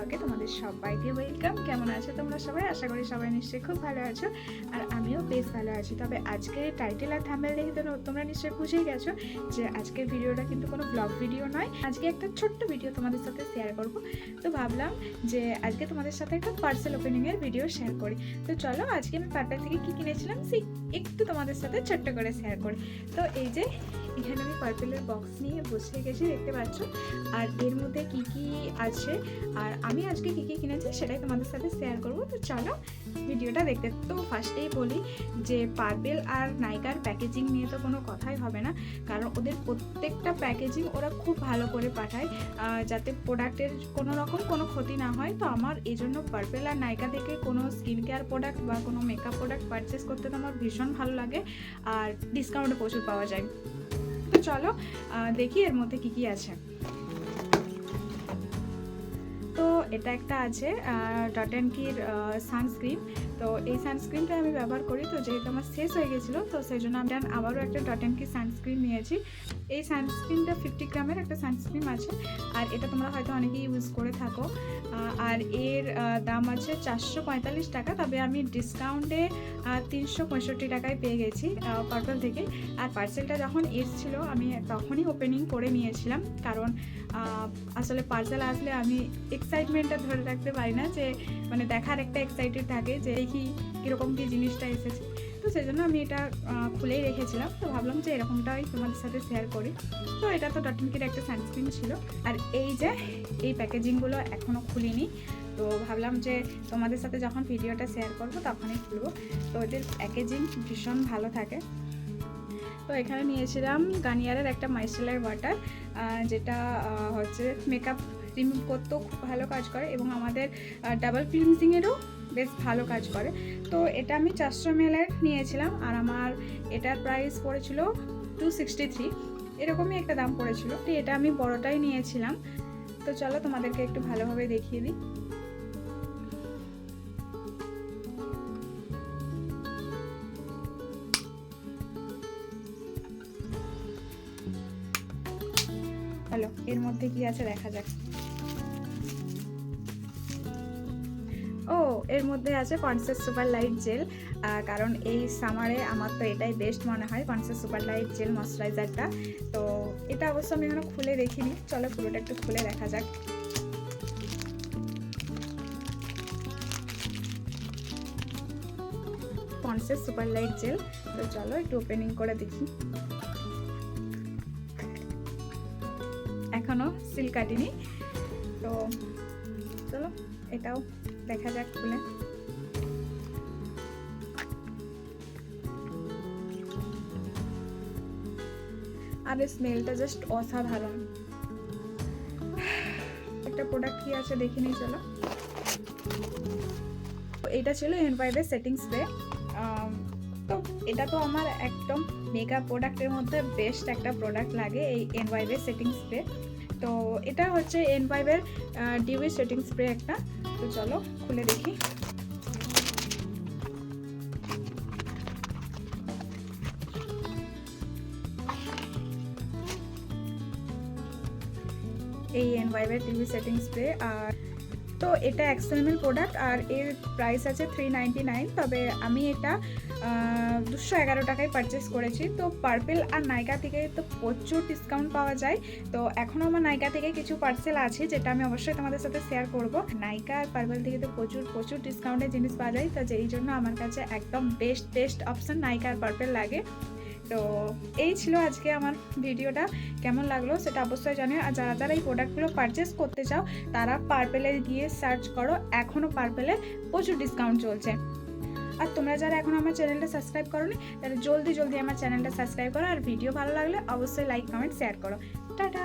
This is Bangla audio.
ব্লগে তোমাদের সবাইকে ওয়েলকাম। কেমন আছো তোমরা সবাই? আশা করি সবাই নিশ্চয়ই খুব ভালো আছো, আর আমিও বেশ ভালো আছি। তবে আজকে টাইটেল আর থাম্বনেল দেখে তো তোমরা নিশ্চয়ই বুঝেই গেছো যে আজকের ভিডিওটা কিন্তু কোনো ব্লগ ভিডিও নয়। আজকে একটা ছোট্ট ভিডিও তোমাদের সাথে শেয়ার করব। তো ভাবলাম যে আজকে তোমাদের সাথে একটা পার্সেল ওপেনিংয়ের ভিডিও শেয়ার করি। তো চলো আজকে আমি পার্পেল থেকে কী কিনেছিলাম সেই একটু তোমাদের সাথে ছোট্ট করে শেয়ার করি। তো এই যে এখানে আমি পার্পেলের বক্স নিয়ে বসে গেছি, দেখতে পাচ্ছ, আর এর মধ্যে কি কি আছে আর আমি আজকে কি কি কিনেছি সেটাই তোমাদের সাথে শেয়ার করব। তো চলো ভিডিওটা দেখতে। তো ফার্স্টেই বলি যে পার্পেল আর নাইকার প্যাকেজিং নিয়ে তো কোনো কথাই হবে না, কারণ ওদের প্রত্যেকটা প্যাকেজিং ওরা খুব ভালো করে পাঠায় যাতে প্রোডাক্টের কোনো রকম কোনো ক্ষতি না হয়। তো আমার এই জন্য পার্পেল আর নাইকা থেকে কোনো স্কিন কেয়ার প্রোডাক্ট বা কোনো মেকআপ প্রোডাক্ট পারচেস করতে তো আমার ভীষণ ভালো লাগে, আর ডিসকাউন্টে প্রচুর পাওয়া যায়। তো চলো দেখি এর মধ্যে কি কি আছে। তো এটা একটা আছে ডট অ্যান্ড কির সানস্ক্রিন। তো এই সানস্ক্রিনটা আমি ব্যবহার করি, তো যেহেতু আমার শেষ হয়ে গেছিলো তো সেই জন্য আমি আবারও একটা ডট অ্যান্ড কির সানস্ক্রিন নিয়েছি। এই সানস্ক্রিনটা 50 গ্রামের একটা সানস্ক্রিন আছে, আর এটা তোমরা হয়তো অনেকেই ইউজ করে থাকো। আর এর দাম আছে 445 টাকা, তবে আমি ডিসকাউন্টে 365 টাকায় পেয়ে গেছি পার্পেল থেকে। আর পার্সেলটা যখন এসেছিলো আমি তখনই ওপেনিং করে নিয়েছিলাম, কারণ আসলে পার্সেল আসলে আমি এক্সাইটমেন্টটা ধরে রাখতে পারি না, যে মানে দেখার একটা এক্সাইটেড থাকে যে দেখি কীরকম কী জিনিসটা এসেছে। তো সেই জন্য আমি এটা খুলেই রেখেছিলাম। তো ভাবলাম যে এরকমটাই তোমাদের সাথে শেয়ার করি। তো এটা তো ডট অ্যান্ড কির একটা সানস্ক্রিন ছিল, আর এই যে এই প্যাকেজিংগুলো এখনও খুলিনি। তো ভাবলাম যে তোমাদের সাথে যখন ভিডিওটা শেয়ার করব তখনই খুলবো। তো এদের প্যাকেজিং ভীষণ ভালো থাকে। তো এখানে নিয়েছিলাম গার্নিয়ারের একটা মাইসেলার ওয়াটার, যেটা হচ্ছে মেকআপ রিমুভ করতেও খুব ভালো কাজ করে এবং আমাদের ডাবল ক্লিনজিংয়েরও বেশ ভালো কাজ করে। তো এটা আমি 400 ml নিয়েছিলাম, আর আমার এটার প্রাইস পড়েছিল 263, এরকমই একটা দাম পড়েছিল। তো এটা আমি বড়টাই নিয়েছিলাম। তো চলো তোমাদেরকে একটু ভালোভাবে দেখিয়ে দিই। চলো এর মধ্যে কি আছে দেখা যাক। ও এর মধ্যে আছে কনসিয়াস সুপার লাইট জেল, কারণ এই সামারে আমার তো এটাই বেস্ট মনে হয়, কনসিয়াস সুপার লাইট জেল ময়শ্চারাইজারটা। তো এটা অবশ্য আমি এখনো খুলে দেখিনি, চলো পুরোটা একটু খুলে দেখা যাক। Conscious super light jail. তো চলো একটু ওপেনিং করে দেখি। এখনো সিল কাটিনি, তো চলো এটাও দেখা যাক খুলে। আর স্মেলটা জাস্ট অসাধারণ। একটা প্রোডাক্ট কি আছে দেখে নিই চলো। এটা ছিল এনভাইভের সেটিং স্প্রে। তো এটা তো আমার একদম মেকআপ প্রোডাক্টের মধ্যে বেস্ট একটা প্রোডাক্ট লাগে, এই এনভাইভের সেটিং স্প্রে। তো এটা হচ্ছে এনভাইভের ডিউই সেটিং স্প্রে একটা। তো চলো খুলে দেখি। এই এনভাইভের ডিউই সেটিং স্প্রে। আর তো এটা 100 ml প্রোডাক্ট, আর এর প্রাইস আছে 399, তবে আমি এটা 211 টাকায় পারচেস করেছি। তো পার্পেল আর নাইকা থেকে তো প্রচুর ডিসকাউন্ট পাওয়া যায়। তো এখনও আমার নাইকা থেকে কিছু পার্সেল আছে যেটা আমি অবশ্যই তোমাদের সাথে শেয়ার করব। নাইকা আর পার্পেল থেকে তো প্রচুর ডিসকাউন্টের জিনিস পাওয়া যায়, তো যেই জন্য আমার কাছে একদম বেস্ট অপশন নাইকা আর পার্পেল লাগে। তো এই ছিল আজকে আমার ভিডিওটা। কেমন লাগলো সেটা অবশ্যই জানিও, আর যারা যারা এই প্রোডাক্টগুলো পারচেস করতে চাও তারা পার্পেলে গিয়ে সার্চ করো, এখনও পার্পেলে প্রচুর ডিসকাউন্ট চলছে। আর তোমরা যারা এখন আমার চ্যানেলটা সাবস্ক্রাইব করোনি তাহলে জলদি আমার চ্যানেলটা সাবস্ক্রাইব করো, আর ভিডিও ভালো লাগলে অবশ্যই লাইক কমেন্ট শেয়ার করো। টাটা।